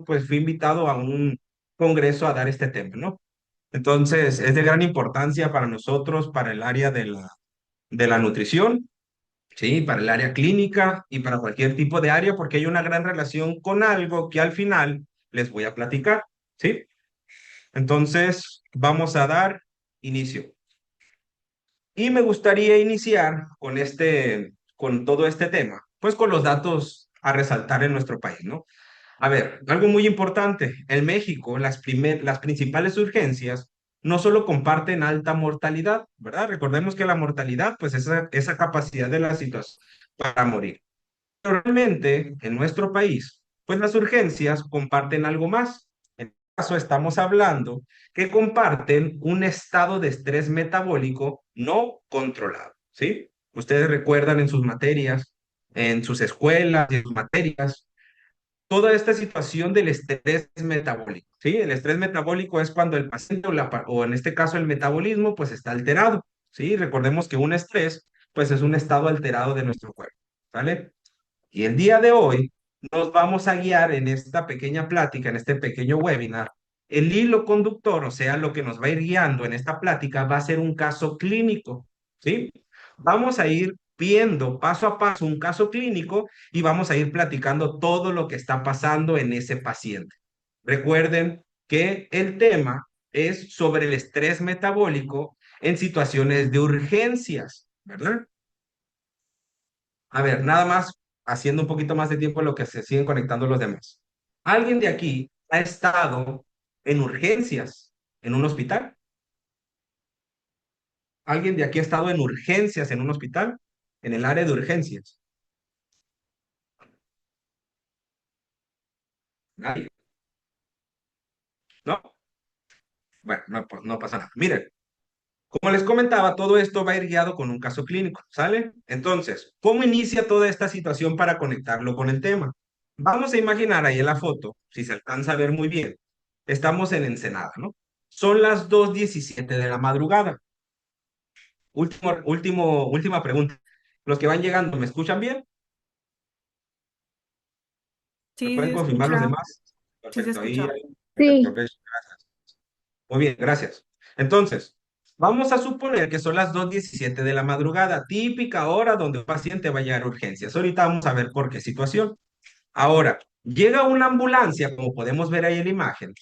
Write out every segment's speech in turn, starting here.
pues fui invitado a un congreso a dar este tema, ¿no? Entonces, es de gran importancia para nosotros, para el área de la nutrición, ¿sí? Para el área clínica y para cualquier tipo de área, porque hay una gran relación con algo que al final les voy a platicar, ¿sí? Entonces, vamos a dar inicio. Y me gustaría iniciar con todo este tema, pues con los datos a resaltar en nuestro país, ¿no? A ver, algo muy importante, en México las principales urgencias no solo comparten alta mortalidad, ¿verdad? Recordemos que la mortalidad, pues esa capacidad de la situación para morir. Pero realmente, en nuestro país, pues las urgencias comparten algo más. En este caso, estamos hablando que comparten un estado de estrés metabólico no controlado, ¿sí? Ustedes recuerdan en sus materias, en sus escuelas, en sus materias, toda esta situación del estrés metabólico, ¿sí? El estrés metabólico es cuando el paciente o en este caso el metabolismo pues está alterado, ¿sí? Recordemos que un estrés pues es un estado alterado de nuestro cuerpo, ¿vale? Y el día de hoy nos vamos a guiar en esta pequeña plática, en este pequeño webinar. El hilo conductor, o sea, lo que nos va a ir guiando en esta plática va a ser un caso clínico, ¿sí? Vamos a ir viendo paso a paso un caso clínico y vamos a ir platicando todo lo que está pasando en ese paciente. Recuerden que el tema es sobre el estrés metabólico en situaciones de urgencias, ¿verdad? A ver, nada más haciendo un poquito más de tiempo en lo que se siguen conectando los demás. ¿Alguien de aquí ha estado en urgencias en un hospital? ¿Alguien de aquí ha estado en urgencias en un hospital? En el área de urgencias. ¿Nadie? ¿No? Bueno, no pasa nada. Miren, como les comentaba, todo esto va a ir guiado con un caso clínico, ¿sale? Entonces, ¿cómo inicia toda esta situación para conectarlo con el tema? Vamos a imaginar ahí en la foto, si se alcanza a ver muy bien, estamos en Ensenada, ¿no? Son las 2:17 de la madrugada. Última pregunta. Los que van llegando, ¿me escuchan bien? ¿Me Sí, pueden se confirmar los escucha. demás? Sí se Perfecto, escucha. perfecto, Sí, gracias. Muy bien, gracias. Entonces, vamos a suponer que son las 2:17 de la madrugada, típica hora donde un paciente va a llegar a urgencias. Ahorita vamos a ver por qué situación. Ahora, llega una ambulancia, como podemos ver ahí en la imagen,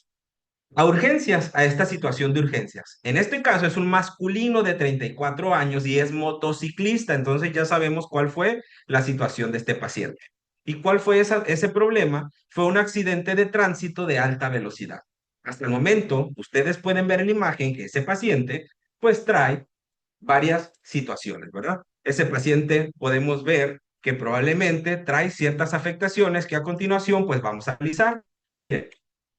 a urgencias, a esta situación de urgencias. En este caso es un masculino de 34 años y es motociclista, entonces ya sabemos cuál fue la situación de este paciente. ¿Y cuál fue ese problema? Fue un accidente de tránsito de alta velocidad. Hasta el momento, ustedes pueden ver en la imagen que ese paciente pues trae varias situaciones, ¿verdad? Ese paciente podemos ver que probablemente trae ciertas afectaciones que a continuación pues vamos a analizar.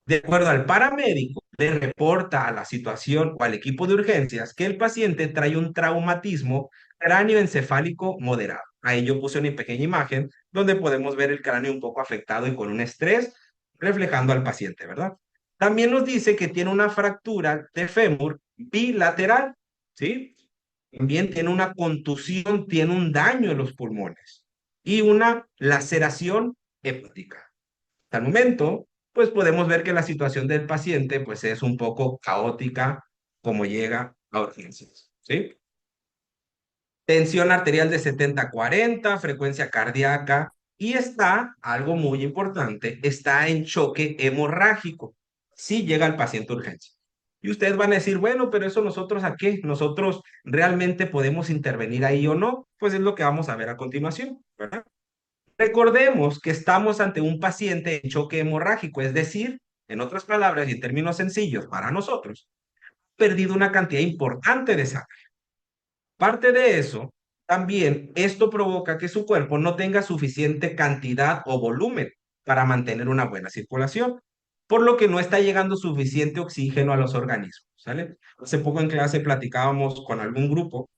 De acuerdo al paramédico, le reporta a la situación o al equipo de urgencias que el paciente trae un traumatismo cráneoencefálico moderado. Ahí yo puse una pequeña imagen donde podemos ver el cráneo un poco afectado y con un estrés reflejando al paciente, ¿verdad? También nos dice que tiene una fractura de fémur bilateral, ¿sí? También tiene una contusión, tiene un daño en los pulmones y una laceración hepática. Hasta el momento, pues podemos ver que la situación del paciente pues es un poco caótica como llega a urgencias, ¿sí? Tensión arterial de 70-40, frecuencia cardíaca y está, algo muy importante, está en choque hemorrágico. Si llega el paciente a urgencia. Y ustedes van a decir, bueno, pero eso nosotros a qué? ¿Nosotros realmente podemos intervenir ahí o no? Pues es lo que vamos a ver a continuación, ¿verdad? Recordemos que estamos ante un paciente en choque hemorrágico, es decir, en otras palabras y en términos sencillos para nosotros, perdido una cantidad importante de sangre. Parte de eso, también esto provoca que su cuerpo no tenga suficiente cantidad o volumen para mantener una buena circulación, por lo que no está llegando suficiente oxígeno a los organismos, ¿sale? Hace poco en clase platicábamos con algún grupo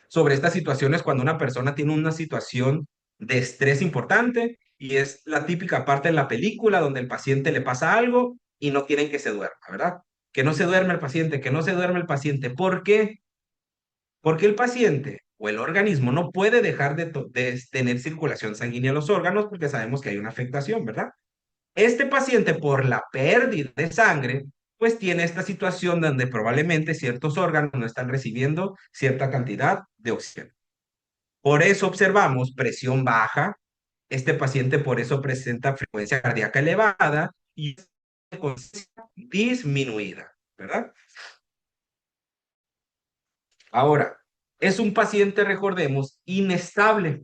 sobre estas situaciones cuando una persona tiene una situación de estrés importante y es la típica parte de la película donde el paciente le pasa algo y no quieren que se duerma, ¿verdad? Que no se duerme el paciente, que no se duerme el paciente. ¿Por qué? Porque el paciente o el organismo no puede dejar de tener circulación sanguínea a los órganos porque sabemos que hay una afectación, ¿verdad? Este paciente, por la pérdida de sangre, pues tiene esta situación donde probablemente ciertos órganos no están recibiendo cierta cantidad de oxígeno. Por eso observamos presión baja. Este paciente por eso presenta frecuencia cardíaca elevada y conciencia disminuida, ¿verdad? Ahora, es un paciente, recordemos, inestable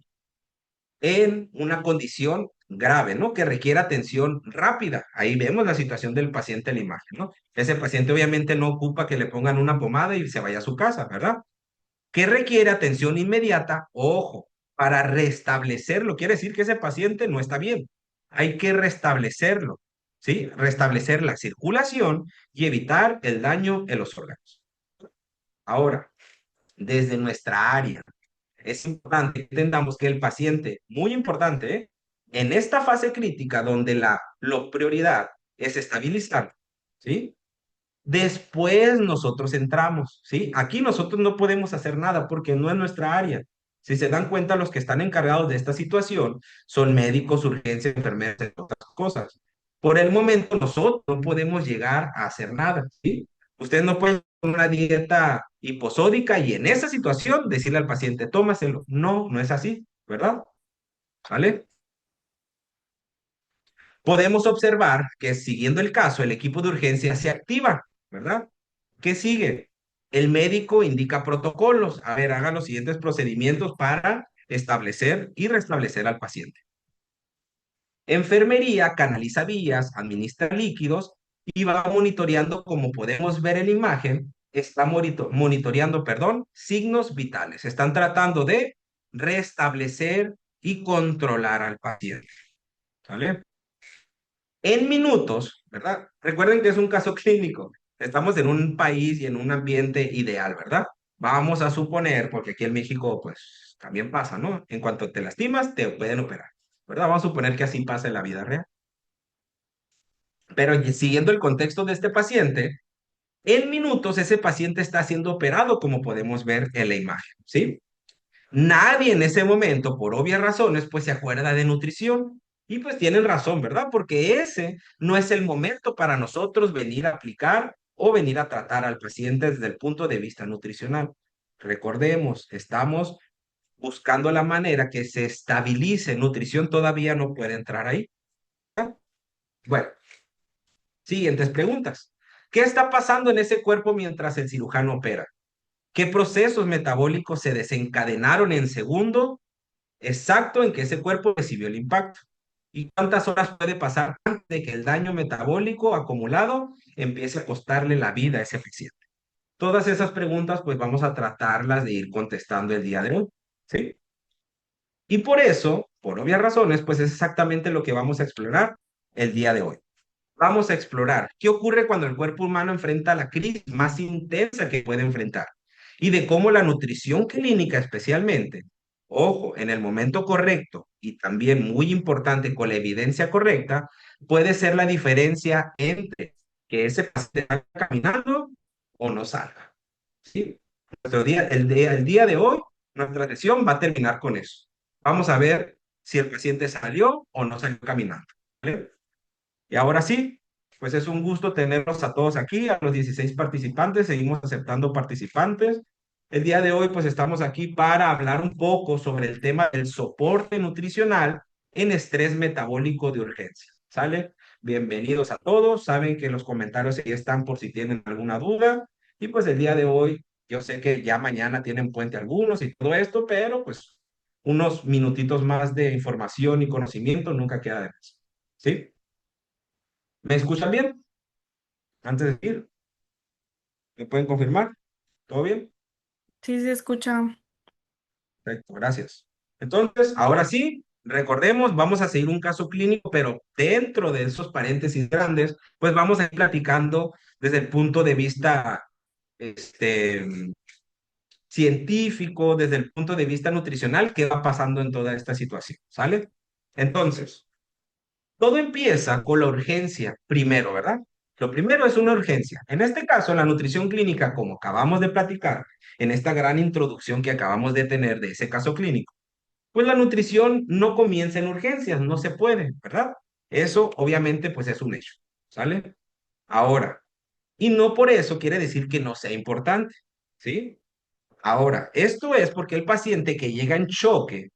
en una condición grave, ¿no? Que requiere atención rápida. Ahí vemos la situación del paciente en la imagen, ¿no? Ese paciente obviamente no ocupa que le pongan una pomada y se vaya a su casa, ¿verdad? Que requiere atención inmediata, ojo, para restablecerlo. Quiere decir que ese paciente no está bien. Hay que restablecerlo, ¿sí? Restablecer la circulación y evitar el daño en los órganos. Ahora, desde nuestra área, es importante que entendamos que el paciente, muy importante, ¿eh? En esta fase crítica donde la prioridad es estabilizar, ¿sí? Después nosotros entramos, ¿sí? Aquí nosotros no podemos hacer nada porque no es nuestra área. Si se dan cuenta, los que están encargados de esta situación son médicos, urgencias, enfermeras, entre otras cosas. Por el momento, nosotros no podemos llegar a hacer nada, ¿sí? Ustedes no pueden tomar una dieta hiposódica y en esa situación decirle al paciente, tómaselo. No, no es así, ¿verdad? ¿Vale? Podemos observar que siguiendo el caso, el equipo de urgencia se activa, ¿verdad? ¿Qué sigue? El médico indica protocolos. A ver, haga los siguientes procedimientos para establecer y restablecer al paciente. Enfermería canaliza vías, administra líquidos y va monitoreando, como podemos ver en la imagen, está monitoreando, perdón, signos vitales. Están tratando de restablecer y controlar al paciente. ¿Vale? En minutos, ¿verdad? Recuerden que es un caso clínico. Estamos en un país y en un ambiente ideal, ¿verdad? Vamos a suponer, porque aquí en México, pues también pasa, ¿no? En cuanto te lastimas, te pueden operar, ¿verdad? Vamos a suponer que así pasa en la vida real. Pero siguiendo el contexto de este paciente, en minutos ese paciente está siendo operado, como podemos ver en la imagen, ¿sí? Nadie en ese momento, por obvias razones, pues se acuerda de nutrición. Y pues tienen razón, ¿verdad? Porque ese no es el momento para nosotros venir a aplicar o venir a tratar al paciente desde el punto de vista nutricional. Recordemos, estamos buscando la manera que se estabilice. Nutrición todavía no puede entrar ahí. Bueno, siguientes preguntas. ¿Qué está pasando en ese cuerpo mientras el cirujano opera? ¿Qué procesos metabólicos se desencadenaron en segundo exacto en que ese cuerpo recibió el impacto? ¿Y cuántas horas puede pasar antes de que el daño metabólico acumulado empiece a costarle la vida a ese paciente? Todas esas preguntas, pues vamos a tratarlas de ir contestando el día de hoy, ¿sí? Y por eso, por obvias razones, pues es exactamente lo que vamos a explorar el día de hoy. Vamos a explorar qué ocurre cuando el cuerpo humano enfrenta la crisis más intensa que puede enfrentar y de cómo la nutrición clínica especialmente, ojo, en el momento correcto y también muy importante con la evidencia correcta, puede ser la diferencia entre que ese paciente salga caminando o no salga. ¿Sí? El día de hoy, nuestra sesión va a terminar con eso. Vamos a ver si el paciente salió o no salió caminando. ¿Vale? Y ahora sí, pues es un gusto tenerlos a todos aquí, a los 16 participantes, seguimos aceptando participantes. El día de hoy, pues estamos aquí para hablar un poco sobre el tema del soporte nutricional en estrés metabólico de urgencia. ¿Sale? Bienvenidos a todos. Saben que los comentarios ahí están por si tienen alguna duda. Y pues el día de hoy, yo sé que ya mañana tienen puente algunos y todo esto, pero pues unos minutitos más de información y conocimiento nunca queda de más. ¿Sí? ¿Me escuchan bien? Antes de ir, ¿me pueden confirmar? ¿Todo bien? Sí, se escucha. Perfecto, gracias. Entonces, ahora sí, recordemos, vamos a seguir un caso clínico, pero dentro de esos paréntesis grandes, pues vamos a ir platicando desde el punto de vista este, científico, desde el punto de vista nutricional, qué va pasando en toda esta situación, ¿sale? Entonces, todo empieza con la urgencia primero, ¿verdad? Lo primero es una urgencia. En este caso, la nutrición clínica, como acabamos de platicar en esta gran introducción que acabamos de tener de ese caso clínico, pues la nutrición no comienza en urgencias, no se puede, ¿verdad? Eso obviamente pues es un hecho, ¿sale? Ahora, y no por eso quiere decir que no sea importante, ¿sí? Ahora, esto es porque el paciente que llega en choque,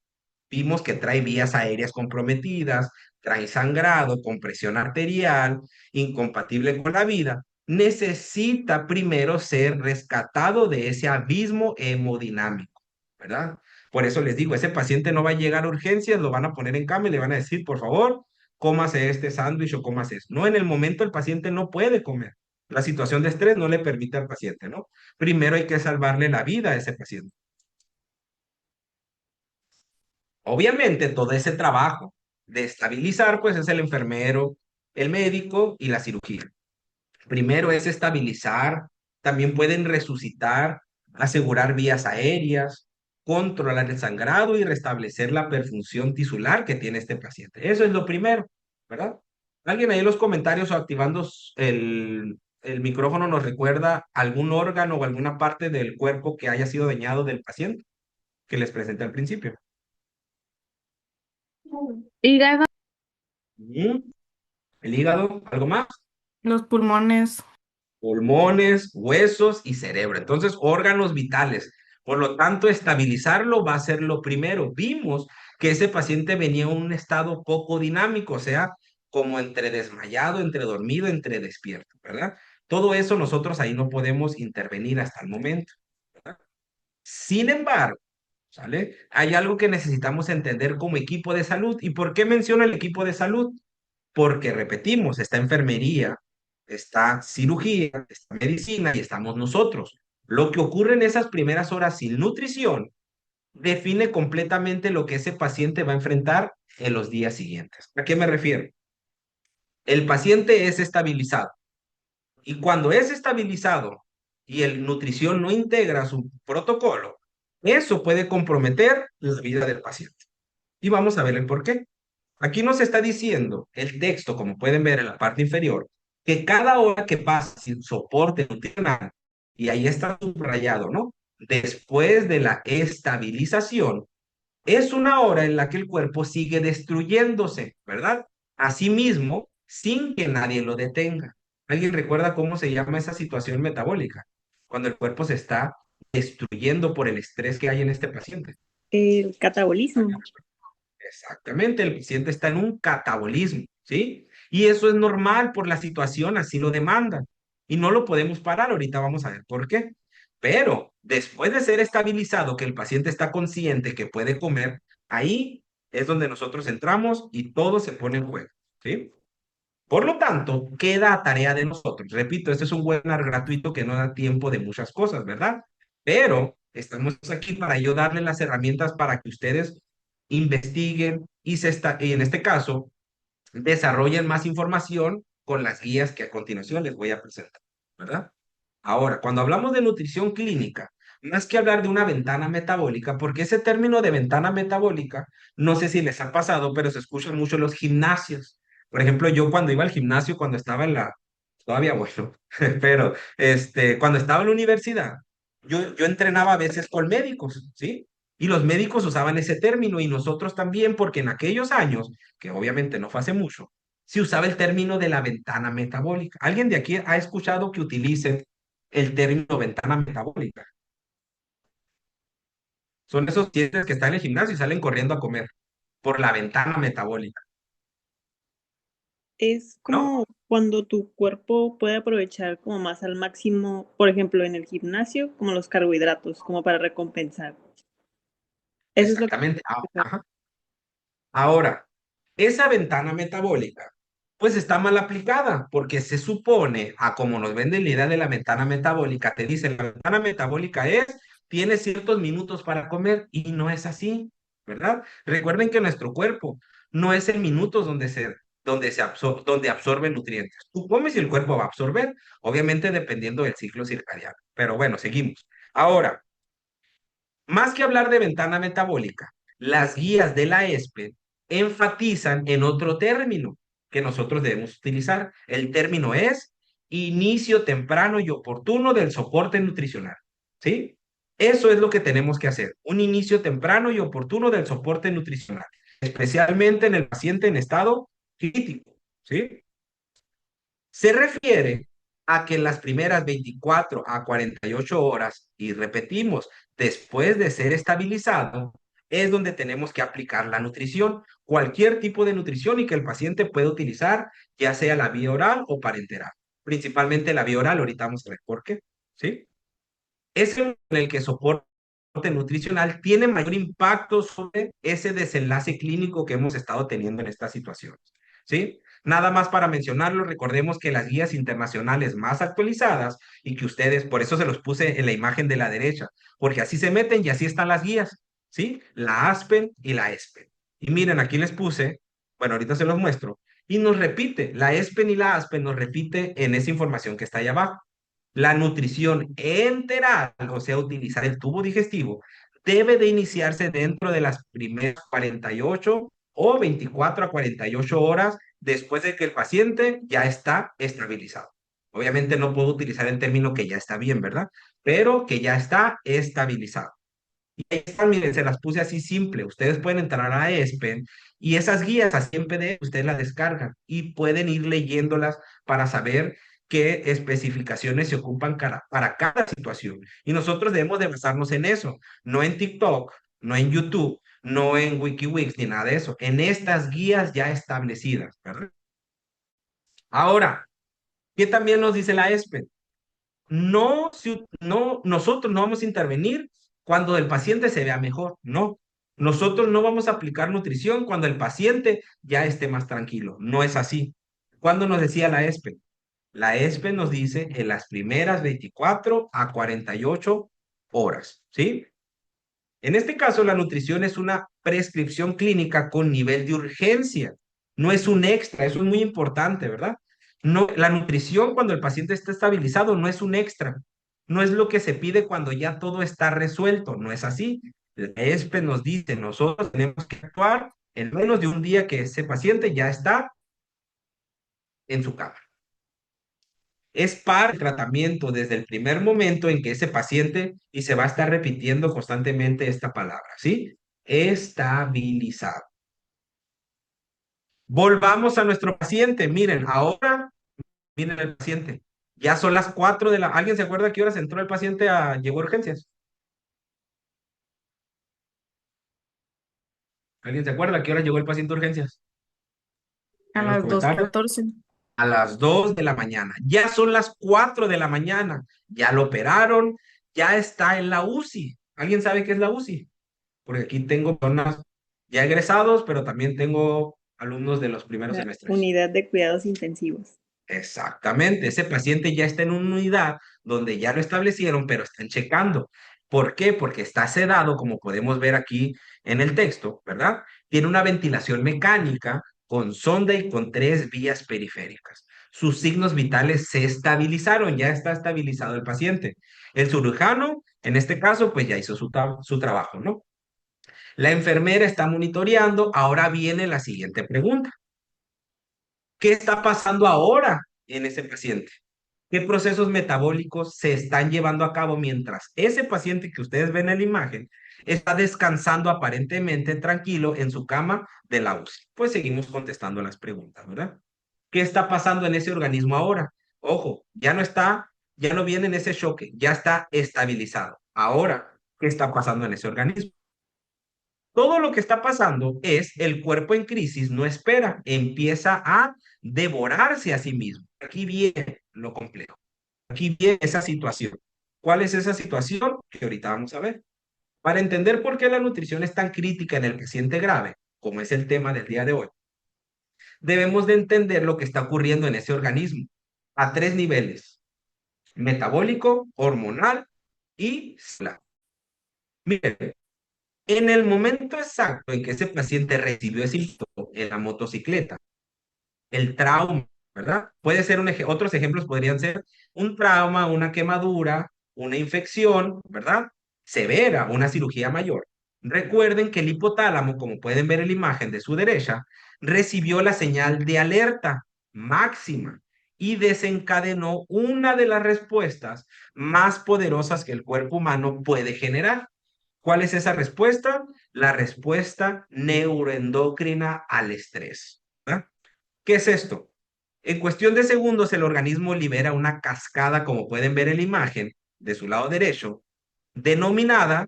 vimos que trae vías aéreas comprometidas, trae sangrado, compresión arterial, incompatible con la vida, necesita primero ser rescatado de ese abismo hemodinámico, ¿verdad? Por eso les digo, ese paciente no va a llegar a urgencias, lo van a poner en cama y le van a decir, por favor, cómase este sándwich o cómase eso. No, en el momento el paciente no puede comer. La situación de estrés no le permite al paciente, ¿no? Primero hay que salvarle la vida a ese paciente. Obviamente, todo ese trabajo de estabilizar, pues es el enfermero, el médico y la cirugía. Primero es estabilizar, también pueden resucitar, asegurar vías aéreas, controlar el sangrado y restablecer la perfunción tisular que tiene este paciente. Eso es lo primero, ¿verdad? ¿Alguien ahí en los comentarios o activando el micrófono nos recuerda algún órgano o alguna parte del cuerpo que haya sido dañado del paciente que les presenté al principio? Hígado, Ujú. El hígado, ¿algo más? los pulmones. Pulmones, huesos y cerebro. Entonces, órganos vitales. Por lo tanto, estabilizarlo va a ser lo primero. Vimos que ese paciente venía en un estado poco dinámico, o sea, como entre desmayado, entre dormido, entre despierto, ¿verdad? Todo eso nosotros ahí no podemos intervenir hasta el momento, ¿verdad? Sin embargo, ¿sale? Hay algo que necesitamos entender como equipo de salud. ¿Y por qué menciono el equipo de salud? Porque repetimos, está enfermería, está cirugía, está medicina y estamos nosotros. Lo que ocurre en esas primeras horas sin nutrición define completamente lo que ese paciente va a enfrentar en los días siguientes. ¿A qué me refiero? El paciente es estabilizado y cuando es estabilizado y el nutrición no integra su protocolo, eso puede comprometer la vida del paciente. Y vamos a ver el por qué. Aquí nos está diciendo el texto, como pueden ver en la parte inferior, que cada hora que pasa sin soporte nutricional, y ahí está subrayado, ¿no? Después de la estabilización, es una hora en la que el cuerpo sigue destruyéndose, ¿verdad? Asimismo, sin que nadie lo detenga. ¿Alguien recuerda cómo se llama esa situación metabólica? Cuando el cuerpo se está destruyendo por el estrés que hay en este paciente. El catabolismo. Exactamente, el paciente está en un catabolismo, ¿sí? Y eso es normal por la situación, así lo demanda. Y no lo podemos parar, ahorita vamos a ver por qué. Pero después de ser estabilizado, que el paciente está consciente que puede comer, ahí es donde nosotros entramos y todo se pone en juego, ¿sí? Por lo tanto, queda a tarea de nosotros. Repito, este es un webinar gratuito que no da tiempo de muchas cosas, ¿verdad? Pero estamos aquí para yo darle las herramientas para que ustedes investiguen y en este caso desarrollen más información con las guías que a continuación les voy a presentar, ¿verdad? Ahora, cuando hablamos de nutrición clínica, más que hablar de una ventana metabólica, porque ese término de ventana metabólica, no sé si les ha pasado, pero se escucha mucho en los gimnasios. Por ejemplo, yo cuando iba al gimnasio, cuando estaba en la, todavía bueno, pero cuando estaba en la universidad, yo entrenaba a veces con médicos, ¿sí? Y los médicos usaban ese término y nosotros también, porque en aquellos años, que obviamente no fue hace mucho, se usaba el término de la ventana metabólica. ¿Alguien de aquí ha escuchado que utilicen el término ventana metabólica? Son esos clientes que están en el gimnasio y salen corriendo a comer por la ventana metabólica, Es ¿no? como cuando tu cuerpo puede aprovechar como más al máximo, por ejemplo, en el gimnasio, como los carbohidratos, como para recompensar. Eso es lo que... Exactamente. Ajá. Ahora, esa ventana metabólica, pues está mal aplicada, porque se supone, a como nos venden la idea de la ventana metabólica, te dicen, la ventana metabólica es, tiene ciertos minutos para comer, y no es así, ¿verdad? Recuerden que nuestro cuerpo no es en minutos donde absorbe nutrientes. Tú comes y el cuerpo va a absorber, obviamente dependiendo del ciclo circadiano. Pero bueno, seguimos. Ahora, más que hablar de ventana metabólica, las guías de la ESPED enfatizan en otro término que nosotros debemos utilizar. El término es inicio temprano y oportuno del soporte nutricional. ¿Sí? Eso es lo que tenemos que hacer, un inicio temprano y oportuno del soporte nutricional, especialmente en el paciente en estado crítico, ¿sí? Se refiere a que en las primeras 24 a 48 horas, y repetimos, después de ser estabilizado, es donde tenemos que aplicar la nutrición, cualquier tipo de nutrición y que el paciente pueda utilizar, ya sea la vía oral o parenteral. Principalmente la vía oral, ahorita vamos a ver por qué, ¿sí? Es en el que soporte nutricional tiene mayor impacto sobre ese desenlace clínico que hemos estado teniendo en estas situaciones, ¿sí? Nada más para mencionarlo, recordemos que las guías internacionales más actualizadas y que ustedes, por eso se los puse en la imagen de la derecha, porque así se meten y así están las guías, ¿sí? La ASPEN y la ESPEN. Y miren, aquí les puse, bueno, ahorita se los muestro, y nos repite, la ESPEN y la ASPEN nos repite en esa información que está ahí abajo. La nutrición enteral, o sea, utilizar el tubo digestivo, debe de iniciarse dentro de las primeras 48 o 24 a 48 horas después de que el paciente ya está estabilizado. Obviamente no puedo utilizar el término que ya está bien, ¿verdad? Pero que ya está estabilizado. Y ahí están, miren, se las puse así simple. Ustedes pueden entrar a ESPEN y esas guías así en PDF ustedes las descargan y pueden ir leyéndolas para saber qué especificaciones se ocupan para cada situación. Y nosotros debemos de basarnos en eso, no en TikTok, no en YouTube, no en WikiWix ni nada de eso, en estas guías ya establecidas, ¿verdad? Ahora, ¿qué también nos dice la ESPEN? No, no, nosotros no vamos a intervenir cuando el paciente se vea mejor, no. Nosotros no vamos a aplicar nutrición cuando el paciente ya esté más tranquilo, no es así. ¿Cuándo nos decía la ESPE? La ESPE nos dice en las primeras 24 a 48 horas, ¿sí? En este caso, la nutrición es una prescripción clínica con nivel de urgencia, no es un extra, eso es muy importante, ¿verdad? No, la nutrición cuando el paciente está estabilizado no es un extra, no es lo que se pide cuando ya todo está resuelto, no es así. La ESPE nos dice, nosotros tenemos que actuar en menos de un día que ese paciente ya está en su cama. Es parte del tratamiento desde el primer momento en que ese paciente, y se va a estar repitiendo constantemente esta palabra, ¿sí? Estabilizado. Volvamos a nuestro paciente. Miren, ahora, miren el paciente. Ya son las 4 de la... ¿Alguien se acuerda a qué horas entró el paciente llegó a urgencias? ¿Alguien se acuerda a qué hora llegó el paciente a urgencias? A En los las comentarios. 2:14. A las 2 de la mañana. Ya son las 4 de la mañana. Ya lo operaron. Ya está en la UCI. ¿Alguien sabe qué es la UCI? Porque aquí tengo personas ya egresados, pero también tengo alumnos de los primeros La semestres. unidad de cuidados intensivos. Exactamente, ese paciente ya está en una unidad donde ya lo establecieron, pero están checando. ¿Por qué? Porque está sedado, como podemos ver aquí en el texto, ¿verdad? Tiene una ventilación mecánica con sonda y con 3 vías periféricas. Sus signos vitales se estabilizaron, ya está estabilizado el paciente. El cirujano, en este caso, pues ya hizo su trabajo, ¿no? La enfermera está monitoreando. Ahora viene la siguiente pregunta. ¿Qué está pasando ahora en ese paciente? ¿Qué procesos metabólicos se están llevando a cabo mientras ese paciente que ustedes ven en la imagen está descansando aparentemente tranquilo en su cama de la UCI? Pues seguimos contestando las preguntas, ¿verdad? ¿Qué está pasando en ese organismo ahora? Ojo, ya no está, ya no viene en ese choque, ya está estabilizado. Ahora, ¿qué está pasando en ese organismo? Todo lo que está pasando es el cuerpo en crisis no espera, empieza a devorarse a sí mismo. Aquí viene lo complejo. Aquí viene esa situación. ¿Cuál es esa situación? Que ahorita vamos a ver. Para entender por qué la nutrición es tan crítica en el paciente grave, como es el tema del día de hoy, debemos de entender lo que está ocurriendo en ese organismo a 3 niveles: metabólico, hormonal y celular. Miren, en el momento exacto en que ese paciente recibió ese impacto en la motocicleta, el trauma, ¿verdad? Puede ser otros ejemplos podrían ser un trauma, una quemadura, una infección, ¿verdad? Severa, una cirugía mayor. Recuerden que el hipotálamo, como pueden ver en la imagen de su derecha, recibió la señal de alerta máxima y desencadenó una de las respuestas más poderosas que el cuerpo humano puede generar. ¿Cuál es esa respuesta? La respuesta neuroendocrina al estrés, ¿verdad? ¿Qué es esto? En cuestión de segundos, el organismo libera una cascada, como pueden ver en la imagen de su lado derecho, denominada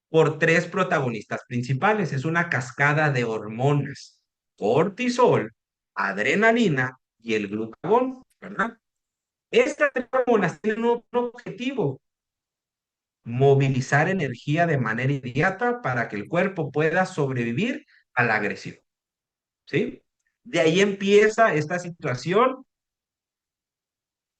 por tres protagonistas principales. Es una cascada de hormonas: cortisol, adrenalina y el glucagón, ¿verdad? Estas tres hormonas tienen un objetivo: movilizar energía de manera inmediata para que el cuerpo pueda sobrevivir a la agresión, ¿sí? De ahí empieza esta situación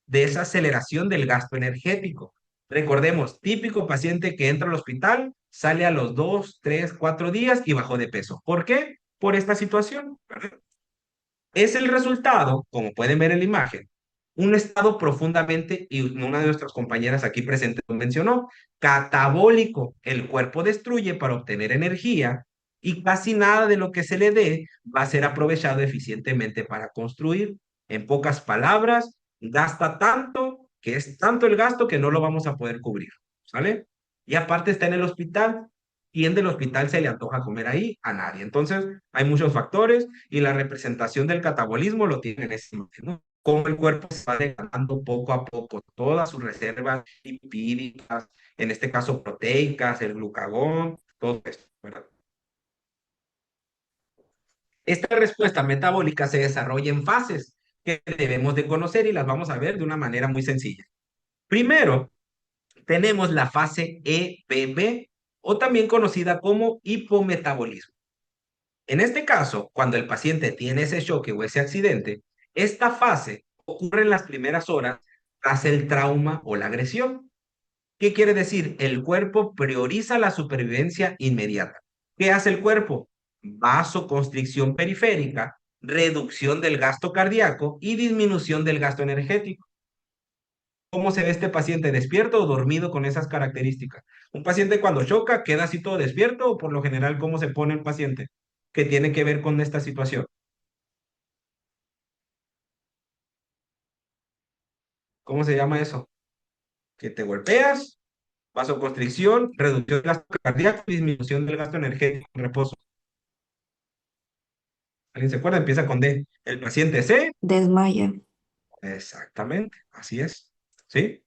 de esa aceleración del gasto energético. Recordemos, típico paciente que entra al hospital, sale a los 2, 3, 4 días y bajó de peso. ¿Por qué? Por esta situación, ¿verdad? Es el resultado, como pueden ver en la imagen, un estado profundamente, y una de nuestras compañeras aquí presente lo mencionó, catabólico. El cuerpo destruye para obtener energía y casi nada de lo que se le dé va a ser aprovechado eficientemente para construir. En pocas palabras, gasta tanto que es tanto el gasto que no lo vamos a poder cubrir, ¿sale? Y aparte está en el hospital. ¿Quién del hospital se le antoja comer ahí? A nadie. Entonces, hay muchos factores y la representación del catabolismo lo tiene en ese imagen, ¿no? Cómo el cuerpo se va degradando poco a poco todas sus reservas lipídicas, en este caso proteicas, el glucagón, todo esto, ¿verdad? Esta respuesta metabólica se desarrolla en fases que debemos de conocer y las vamos a ver de una manera muy sencilla. Primero, tenemos la fase EPB, o también conocida como hipometabolismo. En este caso, cuando el paciente tiene ese choque o ese accidente, esta fase ocurre en las primeras horas tras el trauma o la agresión. ¿Qué quiere decir? El cuerpo prioriza la supervivencia inmediata. ¿Qué hace el cuerpo? Vasoconstricción periférica, reducción del gasto cardíaco y disminución del gasto energético. ¿Cómo se ve este paciente? ¿Despierto o dormido con esas características? Un paciente cuando choca queda así todo despierto, o por lo general, ¿cómo se pone el paciente? ¿Qué tiene que ver con esta situación? ¿Cómo se llama eso? Que te golpeas, vasoconstricción, reducción del gasto cardíaco, disminución del gasto energético en reposo. ¿Alguien se acuerda? Empieza con D. El paciente C. Desmaya. Exactamente, así es. ¿Sí?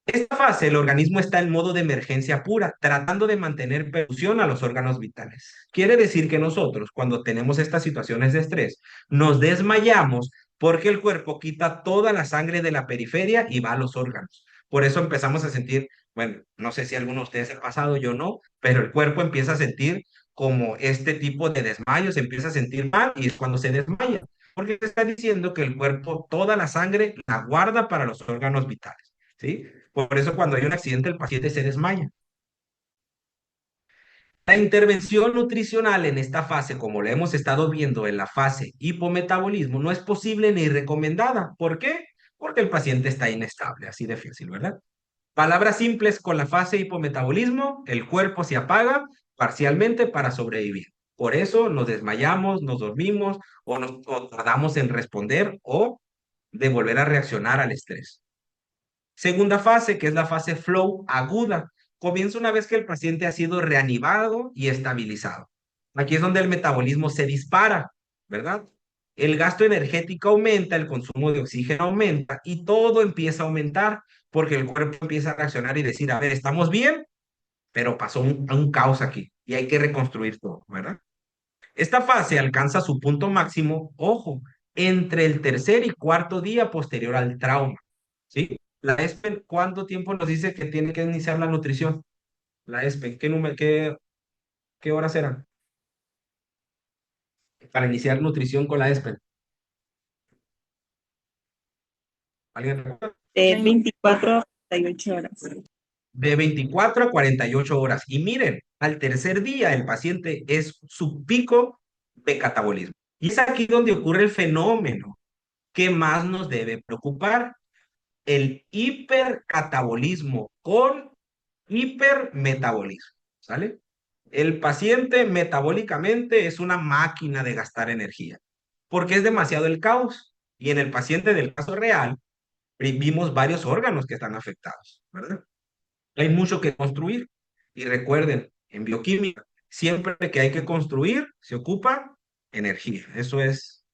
Esta fase, el organismo está en modo de emergencia pura, tratando de mantener perfusión a los órganos vitales. Quiere decir que nosotros, cuando tenemos estas situaciones de estrés, nos desmayamos porque el cuerpo quita toda la sangre de la periferia y va a los órganos. Por eso empezamos a sentir, bueno, no sé si alguno de ustedes ha pasado, yo no, pero el cuerpo empieza a sentir como este tipo de desmayos, se empieza a sentir mal y es cuando se desmaya, porque te está diciendo que el cuerpo toda la sangre la guarda para los órganos vitales. ¿Sí? Por eso cuando hay un accidente el paciente se desmaya. La intervención nutricional en esta fase, como lo hemos estado viendo en la fase hipometabolismo, no es posible ni recomendada. ¿Por qué? Porque el paciente está inestable, así de fácil, ¿verdad? Palabras simples: con la fase hipometabolismo, el cuerpo se apaga parcialmente para sobrevivir. Por eso nos desmayamos, nos dormimos o tardamos en responder o de volver a reaccionar al estrés. Segunda fase, que es la fase flow aguda. Comienza una vez que el paciente ha sido reanimado y estabilizado. Aquí es donde el metabolismo se dispara, ¿verdad? El gasto energético aumenta, el consumo de oxígeno aumenta y todo empieza a aumentar porque el cuerpo empieza a reaccionar y decir, a ver, estamos bien, pero pasó un caos aquí y hay que reconstruir todo, ¿verdad? Esta fase alcanza su punto máximo, ojo, entre el tercer y cuarto día posterior al trauma, ¿sí? La ESPEN, ¿cuánto tiempo nos dice que tiene que iniciar la nutrición? La ESPEN, ¿qué número, qué horas eran para iniciar nutrición con la ESPEN? ¿Alguien recuerda? De Vein- 24 a 48 horas. De 24 a 48 horas. Y miren, al tercer día el paciente es su pico de catabolismo. Y es aquí donde ocurre el fenómeno que más nos debe preocupar: el hipercatabolismo con hipermetabolismo, ¿sale? El paciente metabólicamente es una máquina de gastar energía, porque es demasiado el caos. Y en el paciente del caso real, vimos varios órganos que están afectados, ¿verdad? Hay mucho que construir. Y recuerden, en bioquímica, siempre que hay que construir, se ocupa energía. Eso es,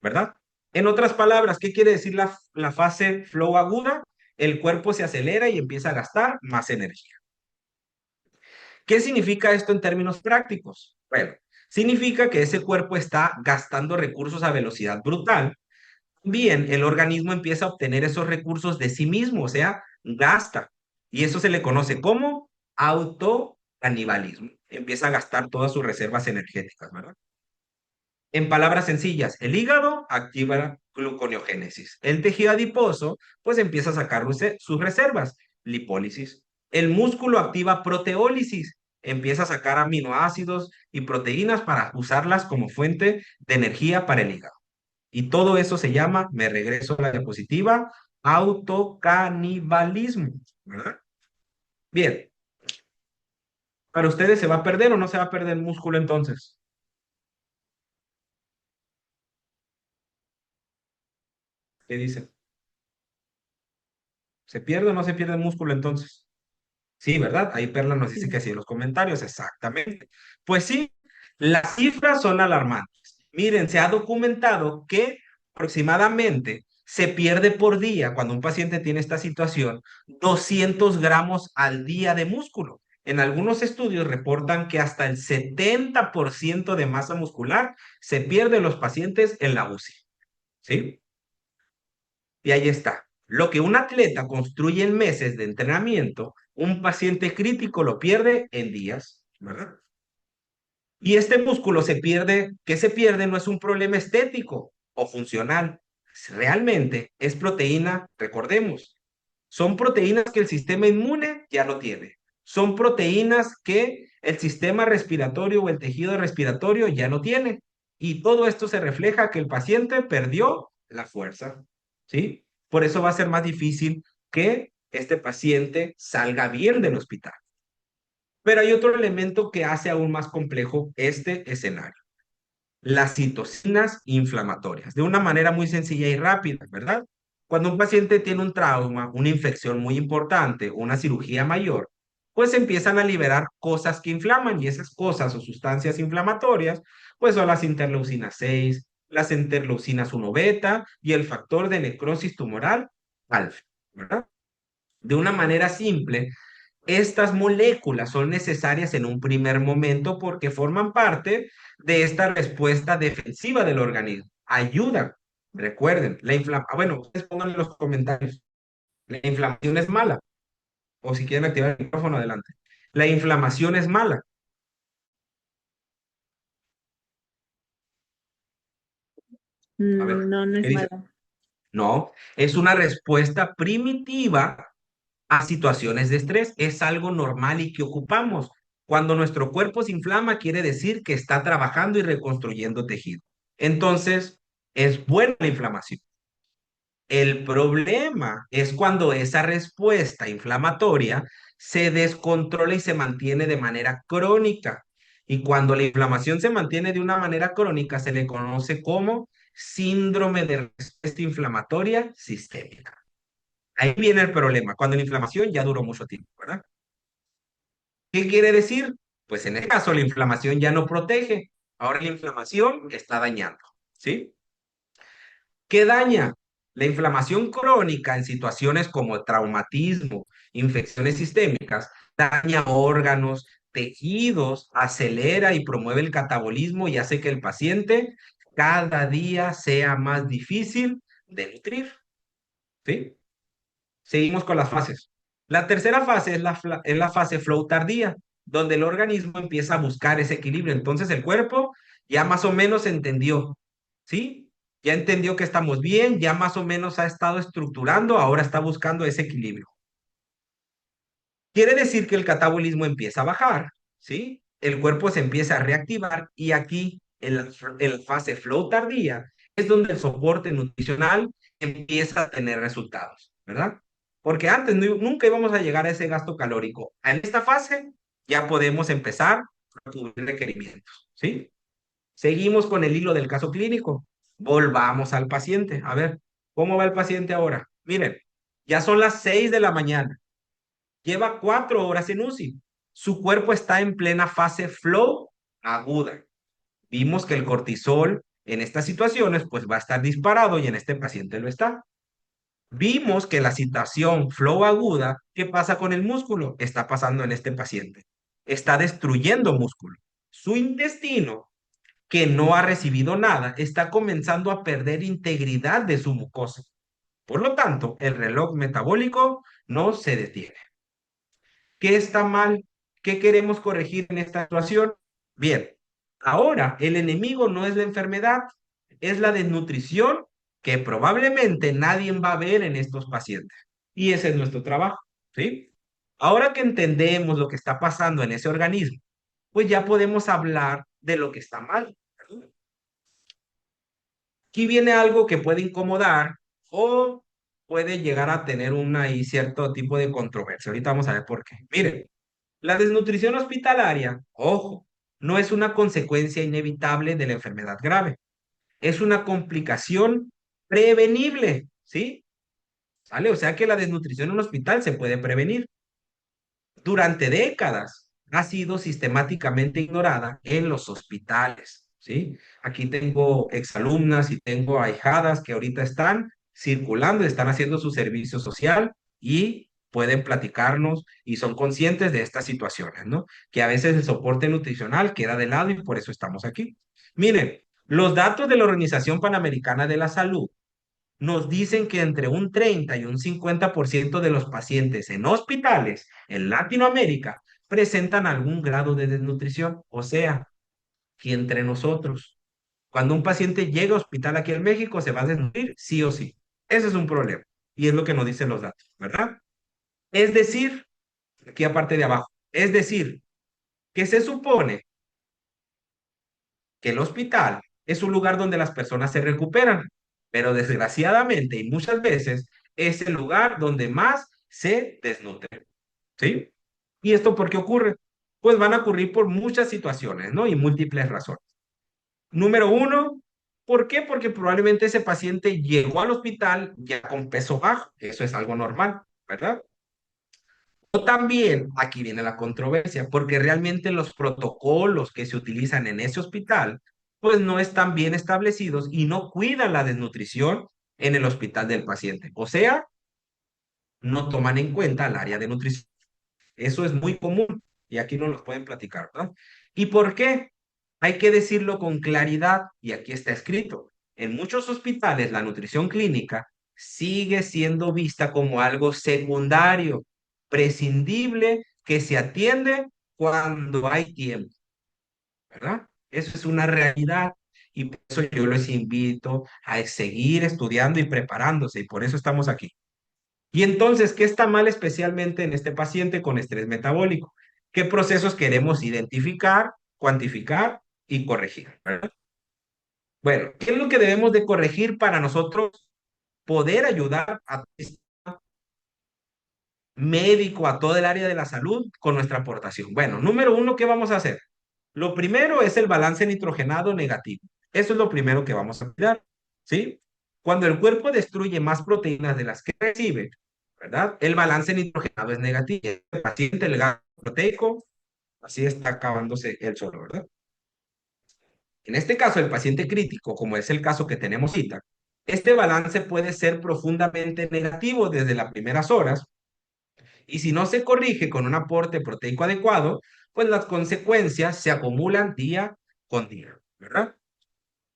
¿verdad? En otras palabras, ¿qué quiere decir la fase flow aguda? El cuerpo se acelera y empieza a gastar más energía. ¿Qué significa esto en términos prácticos? Bueno, significa que ese cuerpo está gastando recursos a velocidad brutal. Bien, el organismo empieza a obtener esos recursos de sí mismo, o sea, gasta. Y eso se le conoce como autocanibalismo. Empieza a gastar todas sus reservas energéticas, ¿verdad? En palabras sencillas, el hígado activa la gluconeogénesis. El tejido adiposo, pues empieza a sacar sus reservas, lipólisis. El músculo activa proteólisis, empieza a sacar aminoácidos y proteínas para usarlas como fuente de energía para el hígado. Y todo eso se llama, me regreso a la diapositiva, autocanibalismo, ¿verdad? Bien, ¿para ustedes se va a perder o no se va a perder el músculo entonces? ¿Qué dicen? ¿Se pierde o no se pierde el músculo entonces? Sí, ¿verdad? Ahí Perla nos dice que sí en los comentarios, exactamente. Pues sí, las cifras son alarmantes. Miren, se ha documentado que aproximadamente se pierde por día, cuando un paciente tiene esta situación, 200 gramos al día de músculo. En algunos estudios reportan que hasta el 70% de masa muscular se pierde en los pacientes en la UCI. ¿Sí? Y ahí está. Lo que un atleta construye en meses de entrenamiento, un paciente crítico lo pierde en días, ¿verdad? Y este músculo se pierde, que se pierde no es un problema estético o funcional. Realmente es proteína, recordemos, son proteínas que el sistema inmune ya no tiene. Son proteínas que el sistema respiratorio o el tejido respiratorio ya no tiene. Y todo esto se refleja que el paciente perdió la fuerza, ¿sí? Por eso va a ser más difícil que este paciente salga bien del hospital. Pero hay otro elemento que hace aún más complejo este escenario. Las citocinas inflamatorias, de una manera muy sencilla y rápida, ¿verdad? Cuando un paciente tiene un trauma, una infección muy importante, una cirugía mayor, pues empiezan a liberar cosas que inflaman y esas cosas o sustancias inflamatorias, pues son las interleucinas 6, las interleucinas 1 beta y el factor de necrosis tumoral alfa, ¿verdad? De una manera simple, estas moléculas son necesarias en un primer momento porque forman parte de esta respuesta defensiva del organismo. Ayudan. Recuerden, bueno, ustedes pongan en los comentarios. La inflamación es mala. O si quieren activar el micrófono, adelante. La inflamación es mala. A ver, No, no ¿qué es dice? mala. No, es una respuesta primitiva a situaciones de estrés. Es algo normal y que ocupamos. Cuando nuestro cuerpo se inflama, quiere decir que está trabajando y reconstruyendo tejido. Entonces, es buena la inflamación. El problema es cuando esa respuesta inflamatoria se descontrola y se mantiene de manera crónica. Y cuando la inflamación se mantiene de una manera crónica, se le conoce como síndrome de respuesta inflamatoria sistémica. Ahí viene el problema, cuando la inflamación ya duró mucho tiempo, ¿verdad? ¿Qué quiere decir? Pues en este caso la inflamación ya no protege, ahora la inflamación está dañando, ¿sí? ¿Qué daña? La inflamación crónica en situaciones como traumatismo, infecciones sistémicas, daña órganos, tejidos, acelera y promueve el catabolismo y hace que el paciente cada día sea más difícil de nutrir, ¿sí? Seguimos con las fases. La tercera fase es la fase flow tardía, donde el organismo empieza a buscar ese equilibrio. Entonces el cuerpo ya más o menos entendió, ¿sí? Ya entendió que estamos bien, ya más o menos ha estado estructurando, ahora está buscando ese equilibrio. Quiere decir que el catabolismo empieza a bajar, ¿sí? El cuerpo se empieza a reactivar y aquí en la fase flow tardía es donde el soporte nutricional empieza a tener resultados, ¿verdad? Porque antes nunca íbamos a llegar a ese gasto calórico. En esta fase ya podemos empezar a cubrir requerimientos, ¿sí? Seguimos con el hilo del caso clínico. Volvamos al paciente. A ver, ¿cómo va el paciente ahora? Miren, ya son las 6 de la mañana. Lleva 4 horas en UCI. Su cuerpo está en plena fase flow aguda. Vimos que el cortisol En estas situaciones, pues va a estar disparado y en este paciente lo está. Vimos que la situación flow aguda, ¿qué pasa con el músculo? Está pasando en este paciente. Está destruyendo músculo. Su intestino, que no ha recibido nada, está comenzando a perder integridad de su mucosa. Por lo tanto, el reloj metabólico no se detiene. ¿Qué está mal? ¿Qué queremos corregir en esta situación? Bien, ahora el enemigo no es la enfermedad, es la desnutrición que probablemente nadie va a ver en estos pacientes. Y ese es nuestro trabajo, ¿sí? Ahora que entendemos lo que está pasando en ese organismo, pues ya podemos hablar de lo que está mal. Aquí viene algo que puede incomodar o puede llegar a tener y cierto tipo de controversia. Ahorita vamos a ver por qué. Miren, la desnutrición hospitalaria, ojo, no es una consecuencia inevitable de la enfermedad grave. Es una complicación prevenible, ¿sí? ¿Sale? O sea que la desnutrición en un hospital se puede prevenir. Durante décadas ha sido sistemáticamente ignorada en los hospitales, ¿sí? Aquí tengo exalumnas y tengo ahijadas que ahorita están circulando, están haciendo su servicio social y pueden platicarnos y son conscientes de estas situaciones, ¿no? Que a veces el soporte nutricional queda de lado y por eso estamos aquí. Miren, los datos de la Organización Panamericana de la Salud nos dicen que entre un 30 y un 50% de los pacientes en hospitales en Latinoamérica presentan algún grado de desnutrición. O sea, que entre nosotros, cuando un paciente llega a hospital aquí en México, se va a desnutrir sí o sí. Ese es un problema. Y es lo que nos dicen los datos, ¿verdad? Es decir, aquí aparte de abajo, es decir, que se supone que el hospital es un lugar donde las personas se recuperan, pero desgraciadamente y muchas veces es el lugar donde más se desnutren, ¿sí? ¿Y esto por qué ocurre? Pues van a ocurrir por muchas situaciones, ¿no? Y múltiples razones. Número uno, ¿por qué? Porque probablemente ese paciente llegó al hospital ya con peso bajo, eso es algo normal, ¿verdad? O también, aquí viene la controversia, porque realmente los protocolos que se utilizan en ese hospital, pues no están bien establecidos y no cuidan la desnutrición en el hospital del paciente. O sea, no toman en cuenta el área de nutrición. Eso es muy común y aquí no los pueden platicar, ¿no? ¿Y por qué? Hay que decirlo con claridad y aquí está escrito. En muchos hospitales la nutrición clínica sigue siendo vista como algo secundario, prescindible, que se atiende cuando hay tiempo, ¿verdad? Eso es una realidad y por eso yo les invito a seguir estudiando y preparándose y por eso estamos aquí. Y entonces, ¿qué está mal especialmente en este paciente con estrés metabólico? ¿Qué procesos queremos identificar, cuantificar y corregir? ¿Verdad? Bueno, ¿qué es lo que debemos de corregir para nosotros poder ayudar a este médico, a todo el área de la salud con nuestra aportación? Bueno, número uno, ¿qué vamos a hacer? Lo primero es el balance nitrogenado negativo. Eso es lo primero que vamos a cuidar, ¿sí? Cuando el cuerpo destruye más proteínas de las que recibe, ¿verdad? El balance nitrogenado es negativo. El paciente, el gasto proteico, así está acabándose el solo, ¿verdad? En este caso, el paciente crítico, como es el caso que tenemos ahorita, este balance puede ser profundamente negativo desde las primeras horas y si no se corrige con un aporte proteico adecuado, pues las consecuencias se acumulan día con día, ¿verdad?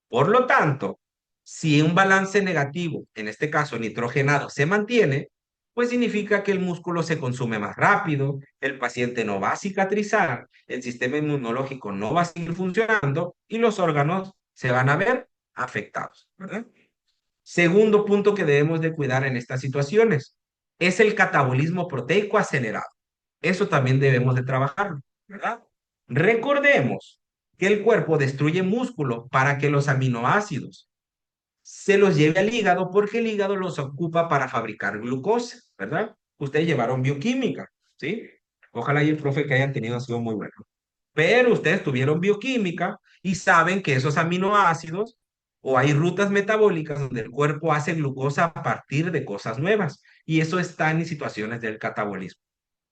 Por lo tanto, si un balance negativo, en este caso nitrogenado, se mantiene, pues significa que el músculo se consume más rápido, el paciente no va a cicatrizar, el sistema inmunológico no va a seguir funcionando y los órganos se van a ver afectados, ¿verdad? Segundo punto que debemos de cuidar en estas situaciones es el catabolismo proteico acelerado. Eso también debemos de trabajarlo, ¿verdad? Recordemos que el cuerpo destruye músculo para que los aminoácidos se los lleve al hígado porque el hígado los ocupa para fabricar glucosa, ¿verdad? Ustedes llevaron bioquímica, ¿sí? Ojalá y el profe que hayan tenido ha sido muy bueno. Pero ustedes tuvieron bioquímica y saben que esos aminoácidos o hay rutas metabólicas donde el cuerpo hace glucosa a partir de cosas nuevas y eso está en situaciones del catabolismo.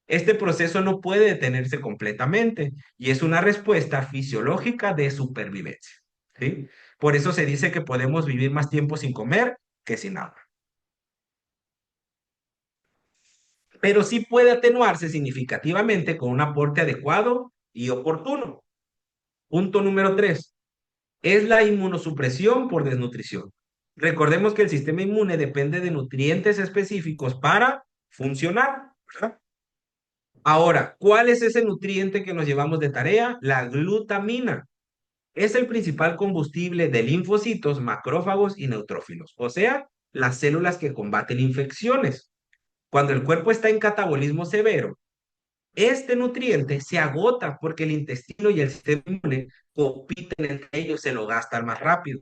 Este proceso no puede detenerse completamente y es una respuesta fisiológica de supervivencia, ¿sí? Por eso se dice que podemos vivir más tiempo sin comer que sin agua. Pero sí puede atenuarse significativamente con un aporte adecuado y oportuno. Punto número 3 es la inmunosupresión por desnutrición. Recordemos que el sistema inmune depende de nutrientes específicos para funcionar, ¿verdad? Ahora, ¿cuál es ese nutriente que nos llevamos de tarea? La glutamina. Es el principal combustible de linfocitos, macrófagos y neutrófilos, o sea, las células que combaten infecciones. Cuando el cuerpo está en catabolismo severo, este nutriente se agota porque el intestino y el sistema inmune compiten entre ellos, se lo gastan más rápido.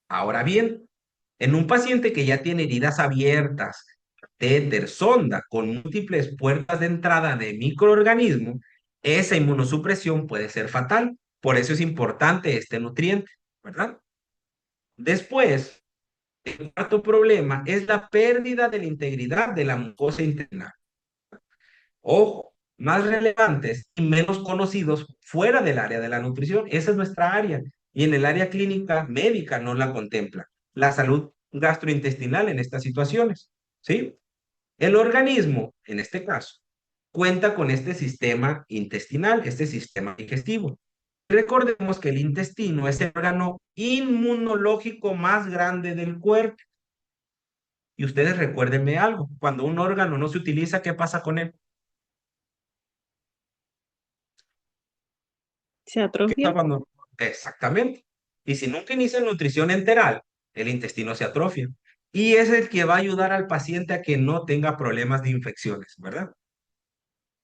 Ahora bien, en un paciente que ya tiene heridas abiertas, catéter, sonda, con múltiples puertas de entrada de microorganismos, esa inmunosupresión puede ser fatal. Por eso es importante este nutriente, ¿verdad? Después, el cuarto problema es la pérdida de la integridad de la mucosa intestinal. Ojo, más relevantes y menos conocidos fuera del área de la nutrición. Esa es nuestra área. Y en el área clínica médica no la contempla. La salud gastrointestinal en estas situaciones. ¿Sí? El organismo, en este caso, cuenta con este sistema intestinal, este sistema digestivo. Recordemos que el intestino es el órgano inmunológico más grande del cuerpo. Y ustedes recuérdenme algo, cuando un órgano no se utiliza, ¿qué pasa con él? ¿Se ¿Qué está atrofia? cuando? Exactamente. Y si nunca inicia nutrición enteral, el intestino se atrofia. Y es el que va a ayudar al paciente a que no tenga problemas de infecciones, ¿verdad?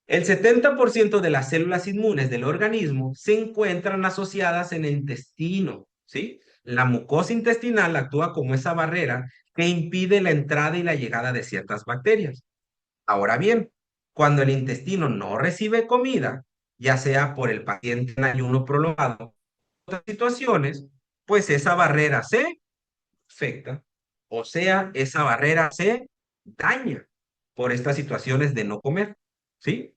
El 70% de las células inmunes del organismo se encuentran asociadas en el intestino, ¿sí? La mucosa intestinal actúa como esa barrera que impide la entrada y la llegada de ciertas bacterias. Ahora bien, cuando el intestino no recibe comida, ya sea por el paciente en ayuno prolongado, otras situaciones, pues esa barrera se afecta, o sea, esa barrera se daña por estas situaciones de no comer, ¿sí?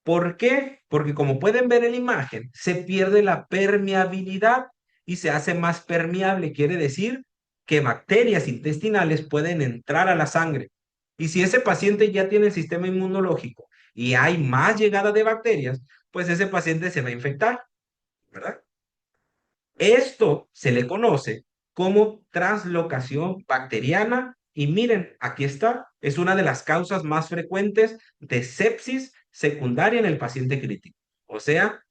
¿Por qué? Porque como pueden ver en la imagen, se pierde la permeabilidad y se hace más permeable. Quiere decir que bacterias intestinales pueden entrar a la sangre. Y si ese paciente ya tiene el sistema inmunológico y hay más llegada de bacterias, pues ese paciente se va a infectar, ¿verdad? Esto se le conoce como translocación bacteriana y miren, aquí está, es una de las causas más frecuentes de sepsis secundaria en el paciente crítico. O sea,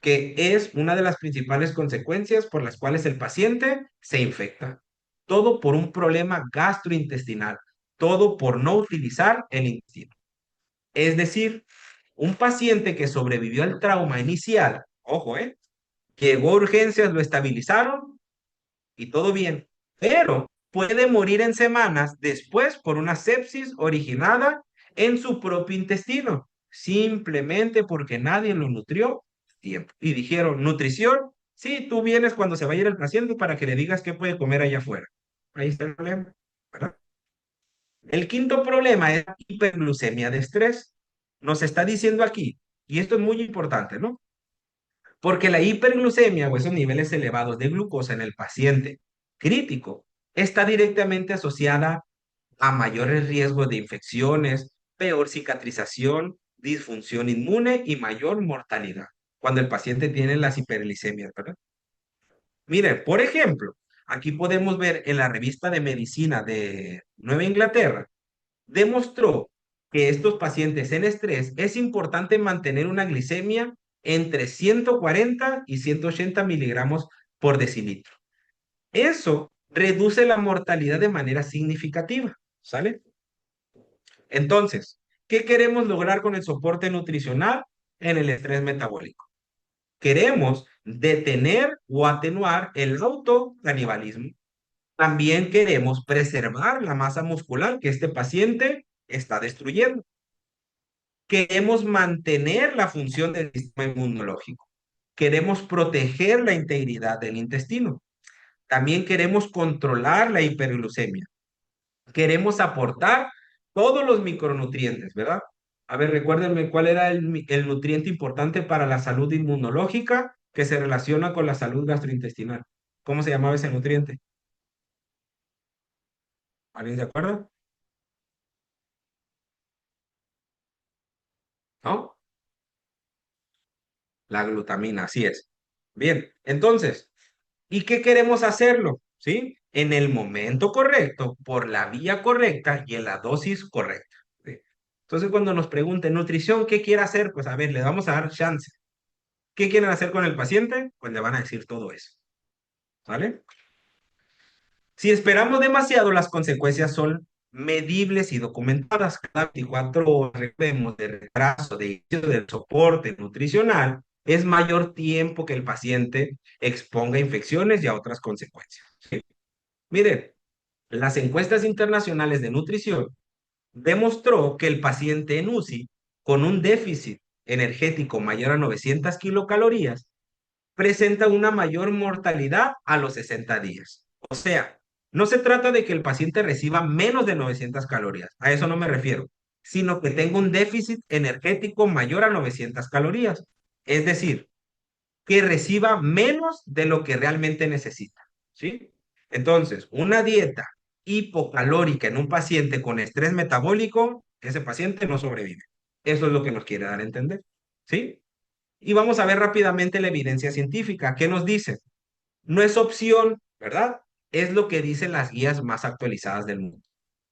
que es una de las principales consecuencias por las cuales el paciente se infecta. Todo por un problema gastrointestinal, todo por no utilizar el intestino. Es decir, un paciente que sobrevivió al trauma inicial, ojo, llegó a urgencias, lo estabilizaron y todo bien, pero puede morir en semanas después por una sepsis originada en su propio intestino, simplemente porque nadie lo nutrió tiempo. Y dijeron, nutrición, sí, tú vienes cuando se vaya a ir el paciente para que le digas qué puede comer allá afuera. Ahí está el problema, ¿verdad? El quinto problema es la hiperglucemia de estrés. Nos está diciendo aquí, y esto es muy importante, ¿no? Porque la hiperglucemia o esos niveles elevados de glucosa en el paciente crítico está directamente asociada a mayores riesgos de infecciones, peor cicatrización, disfunción inmune y mayor mortalidad cuando el paciente tiene las hiperglicemias, ¿verdad? Miren, por ejemplo, aquí podemos ver en la revista de medicina de Nueva Inglaterra, demostró que estos pacientes en estrés es importante mantener una glicemia entre 140 y 180 miligramos por decilitro. Eso reduce la mortalidad de manera significativa, ¿sale? Entonces, ¿qué queremos lograr con el soporte nutricional en el estrés metabólico? Queremos detener o atenuar el autocanibalismo. También queremos preservar la masa muscular que este paciente está destruyendo. Queremos mantener la función del sistema inmunológico. Queremos proteger la integridad del intestino. También queremos controlar la hiperglucemia. Queremos aportar todos los micronutrientes, ¿verdad? A ver, recuérdenme cuál era el nutriente importante para la salud inmunológica. que se relaciona con la salud gastrointestinal. ¿Cómo se llamaba ese nutriente? ¿Alguien se acuerda? ¿No? La glutamina, así es. Bien, entonces, ¿y qué queremos hacerlo? ¿Sí? En el momento correcto, por la vía correcta y en la dosis correcta. ¿Sí? Entonces, cuando nos pregunten nutrición, ¿qué quiere hacer? Pues a ver, le vamos a dar chance. ¿Qué quieren hacer con el paciente? Pues le van a decir todo eso. ¿Vale? Si esperamos demasiado, las consecuencias son medibles y documentadas. Cada 24 horas vemos de retraso de inicio del soporte nutricional es mayor tiempo que el paciente exponga infecciones y a otras consecuencias. ¿Sí? Miren, las encuestas internacionales de nutrición demostró que el paciente en UCI con un déficit energético mayor a 900 kilocalorías presenta una mayor mortalidad a los 60 días. O sea, no se trata de que el paciente reciba menos de 900 calorías, a eso no me refiero, sino que tenga un déficit energético mayor a 900 calorías. Es decir, que reciba menos de lo que realmente necesita. ¿Sí? Entonces, una dieta hipocalórica en un paciente con estrés metabólico, ese paciente no sobrevive. Eso es lo que nos quiere dar a entender. ¿Sí? Y vamos a ver rápidamente la evidencia científica. ¿Qué nos dice? No es opción, ¿verdad? Es lo que dicen las guías más actualizadas del mundo.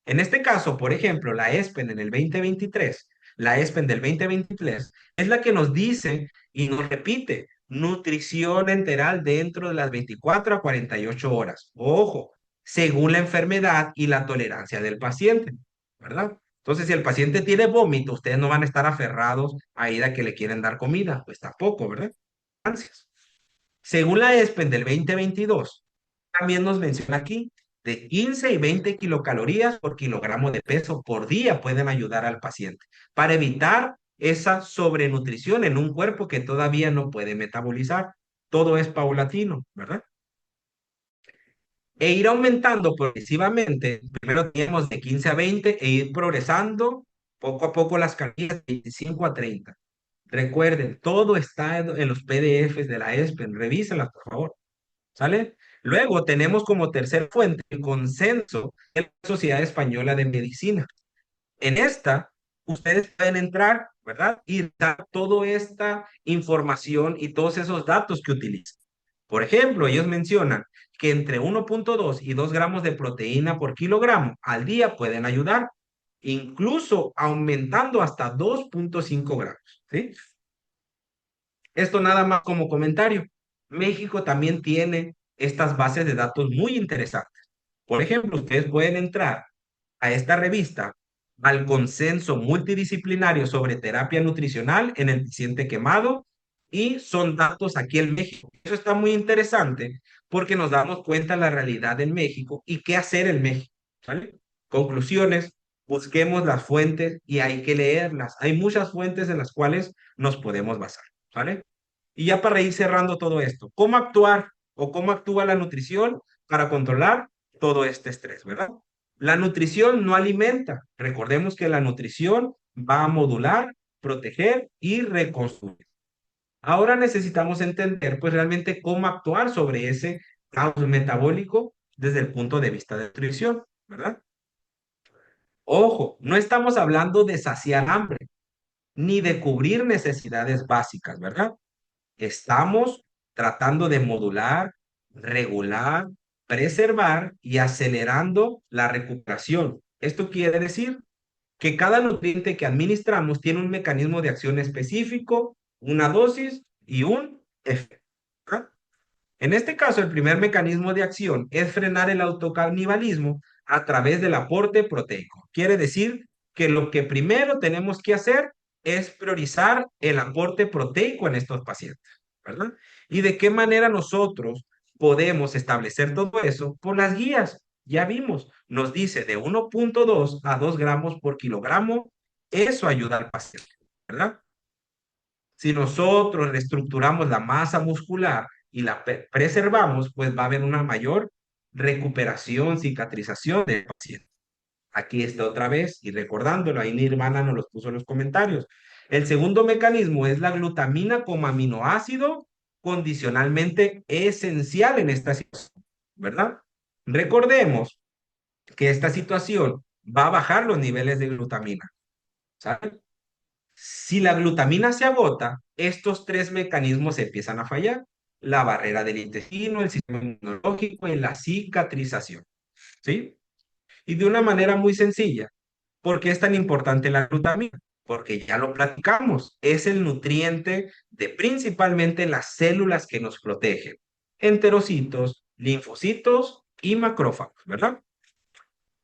En este caso, por ejemplo, la ESPEN en el 2023, la ESPEN del 2023, es la que nos dice y nos repite nutrición enteral dentro de las 24 a 48 horas. Ojo, según la enfermedad y la tolerancia del paciente, ¿verdad? Entonces, si el paciente tiene vómito, ustedes no van a estar aferrados a ir a que le quieren dar comida, pues tampoco, ¿verdad? Ansias. Según la ESPEN del 2022, también nos menciona aquí, de 15 y 20 kilocalorías por kilogramo de peso por día pueden ayudar al paciente para evitar esa sobrenutrición en un cuerpo que todavía no puede metabolizar. Todo es paulatino, ¿verdad? E ir aumentando progresivamente. Primero tenemos de 15 a 20 e ir progresando poco a poco las calorías de 25 a 30. Recuerden, todo está en los PDFs de la ESPEN. Revísenlas, por favor. ¿Sale? Luego tenemos como tercera fuente el consenso de la Sociedad Española de Medicina. En esta, ustedes pueden entrar, ¿verdad? Y dar toda esta información y todos esos datos que utilizan. Por ejemplo, ellos mencionan que entre 1,2 y 2 gramos de proteína por kilogramo al día pueden ayudar, incluso aumentando hasta 2,5 gramos, ¿sí? Esto nada más como comentario. México también tiene estas bases de datos muy interesantes. Por ejemplo, ustedes pueden entrar a esta revista, al consenso multidisciplinario sobre terapia nutricional en el paciente quemado, y son datos aquí en México. Eso está muy interesante porque nos damos cuenta de la realidad en México y qué hacer en México. ¿Vale? Conclusiones, busquemos las fuentes y hay que leerlas. Hay muchas fuentes en las cuales nos podemos basar. ¿Vale? Y ya para ir cerrando todo esto, ¿cómo actuar o cómo actúa la nutrición para controlar todo este estrés, ¿verdad? La nutrición no alimenta. Recordemos que la nutrición va a modular, proteger y reconstruir. Ahora necesitamos entender, pues, realmente cómo actuar sobre ese caos metabólico desde el punto de vista de nutrición, ¿verdad? Ojo, no estamos hablando de saciar hambre, ni de cubrir necesidades básicas, ¿verdad? Estamos tratando de modular, regular, preservar y acelerando la recuperación. Esto quiere decir que cada nutriente que administramos tiene un mecanismo de acción específico, una dosis y un efecto. ¿Ah? En este caso, el primer mecanismo de acción es frenar el autocanibalismo a través del aporte proteico. Quiere decir que lo que primero tenemos que hacer es priorizar el aporte proteico en estos pacientes, ¿verdad? ¿Y de qué manera nosotros podemos establecer todo eso? Por las guías. Ya vimos, nos dice de 1,2 a 2 gramos por kilogramo, eso ayuda al paciente, ¿verdad? Si nosotros reestructuramos la masa muscular y la preservamos, pues va a haber una mayor recuperación, cicatrización del paciente. Aquí está otra vez, y recordándolo, ahí Nirvana nos los puso en los comentarios. El segundo mecanismo es la glutamina como aminoácido condicionalmente esencial en esta situación, ¿verdad? Recordemos que esta situación va a bajar los niveles de glutamina, ¿sabes? Si la glutamina se agota, estos tres mecanismos empiezan a fallar. La barrera del intestino, el sistema inmunológico y la cicatrización, ¿sí? Y de una manera muy sencilla. ¿Por qué es tan importante la glutamina? Porque ya lo platicamos, es el nutriente de principalmente las células que nos protegen, enterocitos, linfocitos y macrófagos, ¿verdad?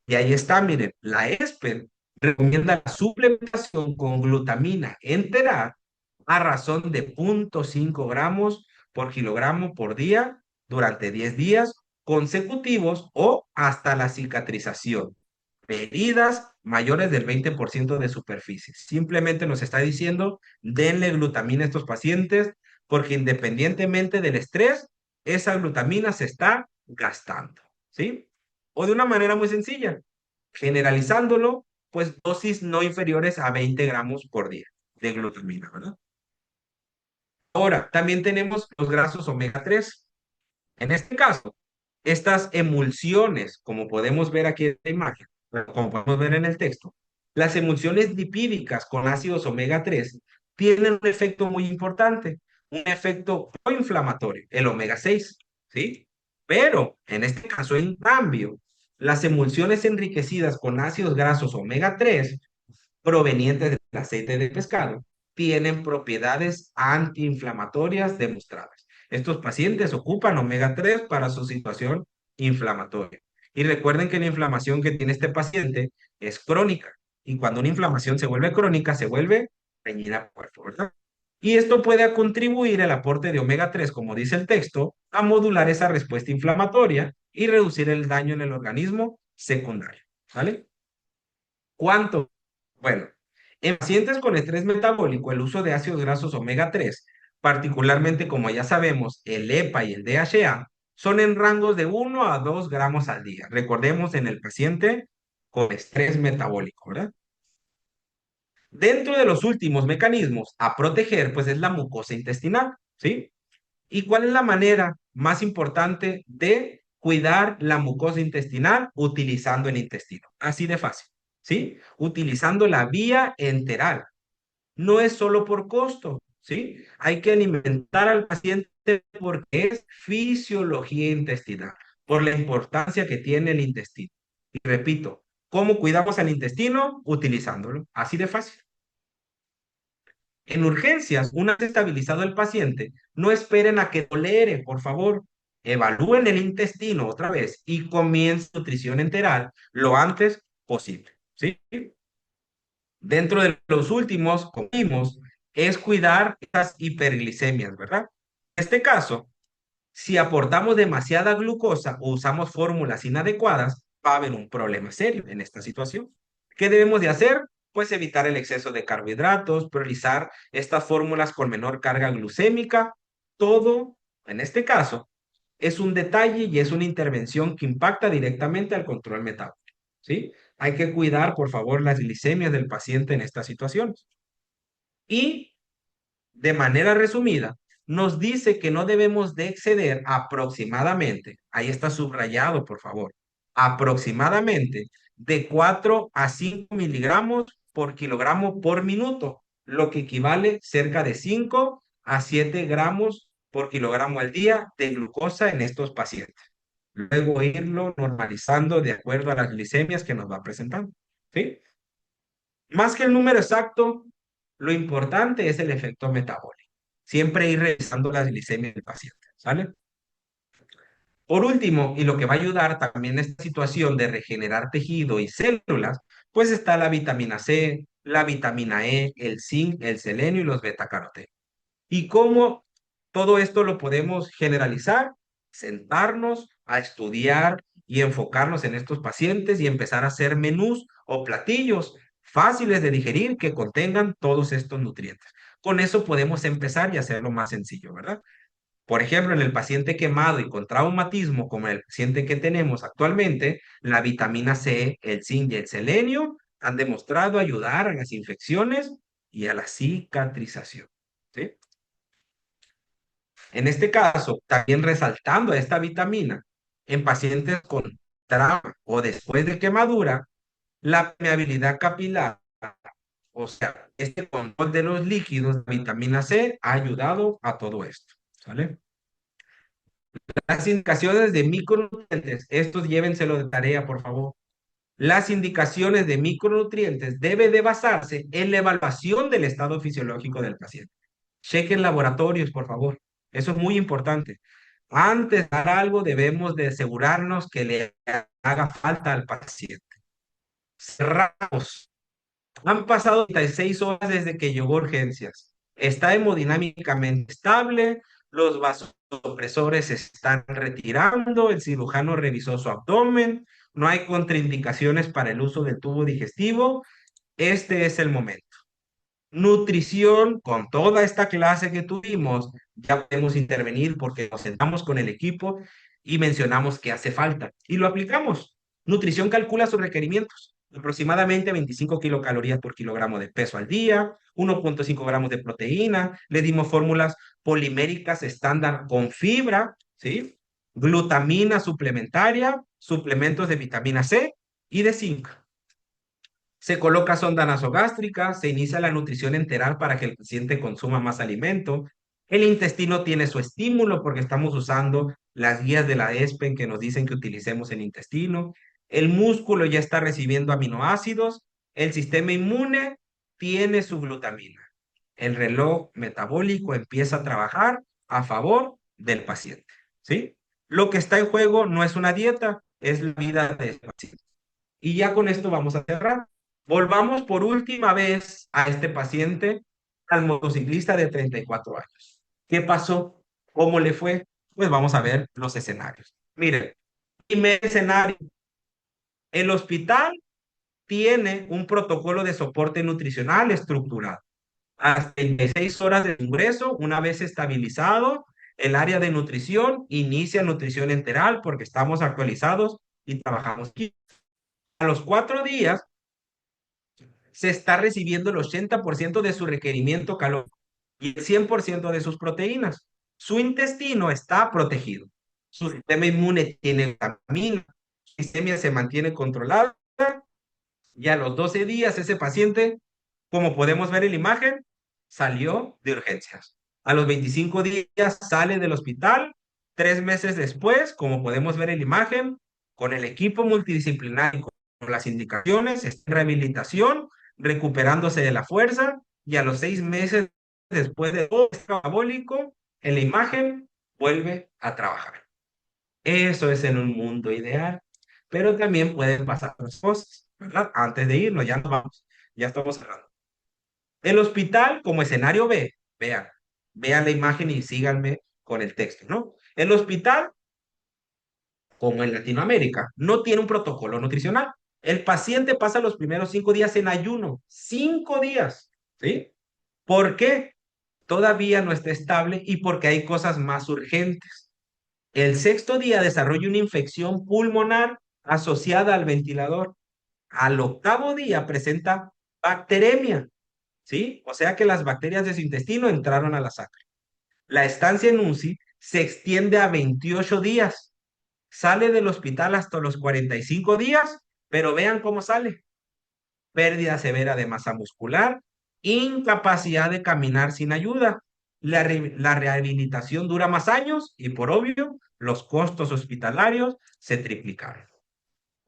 Y ahí está, miren, la ESPEN recomienda la suplementación con glutamina entera a razón de 0,5 gramos por kilogramo por día durante 10 días consecutivos o hasta la cicatrización. Heridas mayores del 20% de superficie. Simplemente nos está diciendo, denle glutamina a estos pacientes porque independientemente del estrés, esa glutamina se está gastando, ¿sí? O de una manera muy sencilla, generalizándolo, pues dosis no inferiores a 20 gramos por día de glutamina, ¿verdad? Ahora, también tenemos los grasos omega 3. En este caso, estas emulsiones, como podemos ver aquí en la imagen, como podemos ver en el texto, las emulsiones lipídicas con ácidos omega 3 tienen un efecto muy importante, un efecto proinflamatorio, el omega 6, ¿sí? Pero en este caso, en cambio, las emulsiones enriquecidas con ácidos grasos omega 3 provenientes del aceite de pescado tienen propiedades antiinflamatorias demostradas. Estos pacientes ocupan omega 3 para su situación inflamatoria. Y recuerden que la inflamación que tiene este paciente es crónica. Y cuando una inflamación se vuelve crónica, se vuelve dañina por cuerpo, ¿verdad? Y esto puede contribuir al aporte de omega 3, como dice el texto, a modular esa respuesta inflamatoria y reducir el daño en el organismo secundario. ¿Vale? ¿Cuánto? Bueno, en pacientes con estrés metabólico, el uso de ácidos grasos omega 3, particularmente como ya sabemos, el EPA y el DHA, son en rangos de 1 a 2 gramos al día. Recordemos en el paciente con estrés metabólico, ¿verdad? Dentro de los últimos mecanismos a proteger, pues es la mucosa intestinal, ¿sí? ¿Y cuál es la manera más importante de cuidar la mucosa intestinal utilizando el intestino? Así de fácil, ¿sí? Utilizando la vía enteral. No es solo por costo, ¿sí? Hay que alimentar al paciente porque es fisiología intestinal, por la importancia que tiene el intestino. Y repito, ¿cómo cuidamos al intestino? Utilizándolo. Así de fácil. En urgencias, una vez estabilizado el paciente, no esperen a que tolere, por favor. Evalúen el intestino otra vez y comiencen nutrición enteral lo antes posible, ¿sí? Dentro de los últimos, como vimos, es cuidar estas hiperglicemias, ¿verdad? En este caso, si aportamos demasiada glucosa o usamos fórmulas inadecuadas, va a haber un problema serio en esta situación. ¿Qué debemos de hacer? Pues evitar el exceso de carbohidratos, priorizar estas fórmulas con menor carga glucémica. Todo, en este caso, es un detalle y es una intervención que impacta directamente al control metabólico, ¿sí? Hay que cuidar, por favor, las glicemias del paciente en estas situaciones. Y de manera resumida, nos dice que no debemos de exceder aproximadamente, ahí está subrayado, por favor, aproximadamente de 4 a 5 miligramos por kilogramo por minuto, lo que equivale cerca de 5 a 7 gramos por kilogramo al día de glucosa en estos pacientes. Luego irlo normalizando de acuerdo a las glicemias que nos va presentando, ¿sí? Más que el número exacto, lo importante es el efecto metabólico. Siempre ir revisando las glicemias del paciente, ¿sale? Por último, y lo que va a ayudar también en esta situación de regenerar tejido y células, pues está la vitamina C, la vitamina E, el zinc, el selenio y los betacarotenos. ¿Y cómo todo esto lo podemos generalizar? Sentarnos a estudiar y enfocarnos en estos pacientes y empezar a hacer menús o platillos fáciles de digerir que contengan todos estos nutrientes. Con eso podemos empezar y hacerlo más sencillo, ¿verdad? Por ejemplo, en el paciente quemado y con traumatismo, como el paciente que tenemos actualmente, la vitamina C, el zinc y el selenio han demostrado ayudar a las infecciones y a la cicatrización, ¿sí? En este caso, también resaltando esta vitamina, en pacientes con trauma o después de quemadura, la permeabilidad capilar, o sea, este control de los líquidos de vitamina C ha ayudado a todo esto, ¿sale? Las indicaciones de micronutrientes, estos llévenselo de tarea, por favor. Las indicaciones de micronutrientes debe de basarse en la evaluación del estado fisiológico del paciente. Chequen laboratorios, por favor. Eso es muy importante. Antes de dar algo, debemos de asegurarnos que le haga falta al paciente. Cerramos. Han pasado 36 horas desde que llegó a urgencias. Está hemodinámicamente estable, los vasopresores se están retirando, el cirujano revisó su abdomen, no hay contraindicaciones para el uso del tubo digestivo. Este es el momento. Nutrición, con toda esta clase que tuvimos, ya podemos intervenir porque nos sentamos con el equipo y mencionamos que hace falta y lo aplicamos. Nutrición calcula sus requerimientos, aproximadamente 25 kilocalorías por kilogramo de peso al día, 1.5 gramos de proteína, le dimos fórmulas poliméricas estándar con fibra, ¿sí? Glutamina suplementaria, suplementos de vitamina C y de zinc. Se coloca sonda nasogástrica, se inicia la nutrición enteral para que el paciente consuma más alimento. El intestino tiene su estímulo porque estamos usando las guías de la ESPEN que nos dicen que utilicemos el intestino. El músculo ya está recibiendo aminoácidos. El sistema inmune tiene su glutamina. El reloj metabólico empieza a trabajar a favor del paciente, ¿sí? Lo que está en juego no es una dieta, es la vida del paciente. Y ya con esto vamos a cerrar. Volvamos por última vez a este paciente, al motociclista de 34 años. ¿Qué pasó? ¿Cómo le fue? Pues vamos a ver los escenarios. Miren, primer escenario. El hospital tiene un protocolo de soporte nutricional estructurado. Hasta 36 horas de ingreso, una vez estabilizado, el área de nutrición inicia nutrición enteral porque estamos actualizados y trabajamos aquí. A los 4 días, se está recibiendo el 80% de su requerimiento calórico y el 100% de sus proteínas. Su intestino está protegido. Su sistema inmune tiene vitamina, su glicemia se mantiene controlada y a los 12 días ese paciente, como podemos ver en la imagen, salió de urgencias. A los 25 días sale del hospital. 3 meses después, como podemos ver en la imagen, con el equipo multidisciplinario, con las indicaciones, está en rehabilitación, recuperándose de la fuerza y a los 6 meses después de todo este metabólico, en la imagen, vuelve a trabajar. Eso es en un mundo ideal, pero también pueden pasar otras cosas, ¿verdad? Antes de irnos, ya nos vamos, ya estamos cerrando. El hospital como escenario B, vean la imagen y síganme con el texto, ¿no? El hospital, como en Latinoamérica, no tiene un protocolo nutricional. El paciente pasa los primeros 5 días en ayuno, 5 días, ¿sí? ¿Por qué? Todavía no está estable y porque hay cosas más urgentes. El sexto día desarrolla una infección pulmonar asociada al ventilador. Al octavo día presenta bacteremia, ¿sí? O sea que las bacterias de su intestino entraron a la sangre. La estancia en UCI se extiende a 28 días. Sale del hospital hasta los 45 días, pero vean cómo sale. Pérdida severa de masa muscular, incapacidad de caminar sin ayuda. La rehabilitación dura más años y por obvio, los costos hospitalarios se triplicaron.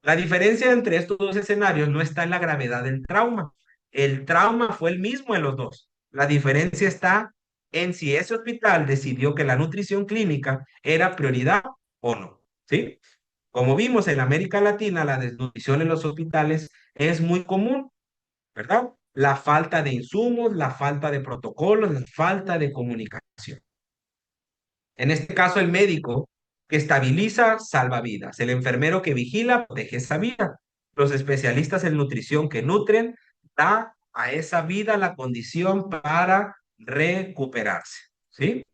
La diferencia entre estos dos escenarios no está en la gravedad del trauma. El trauma fue el mismo en los dos. La diferencia está en si ese hospital decidió que la nutrición clínica era prioridad o no. ¿Sí? Como vimos en América Latina, la desnutrición en los hospitales es muy común, ¿verdad? La falta de insumos, la falta de protocolos, la falta de comunicación. En este caso, el médico que estabiliza salva vidas. El enfermero que vigila protege esa vida. Los especialistas en nutrición que nutren da a esa vida la condición para recuperarse. ¿Sí?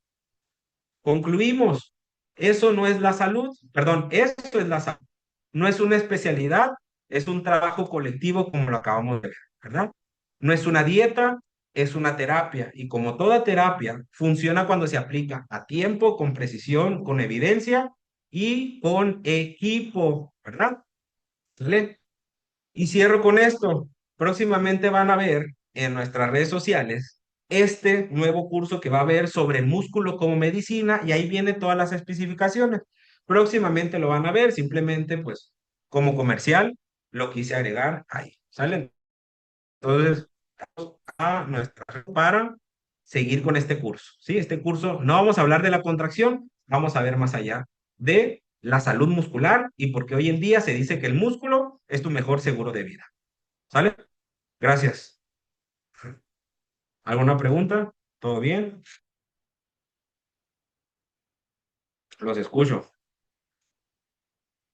Concluimos. Eso no es la salud. Perdón, eso es la salud. No es una especialidad, es un trabajo colectivo como lo acabamos de ver, ¿verdad? No es una dieta, es una terapia y como toda terapia, funciona cuando se aplica a tiempo, con precisión, con evidencia y con equipo, ¿verdad? ¿Sale? Y cierro con esto. Próximamente van a ver en nuestras redes sociales este nuevo curso que va a haber sobre músculo como medicina y ahí vienen todas las especificaciones. Próximamente lo van a ver, simplemente pues como comercial lo quise agregar ahí. ¿Sale? Entonces, a nuestra para seguir con este curso. ¿Sí? Este curso no vamos a hablar de la contracción, vamos a ver más allá de la salud muscular y porque hoy en día se dice que el músculo es tu mejor seguro de vida. ¿Sale? Gracias. ¿Alguna pregunta? ¿Todo bien? Los escucho.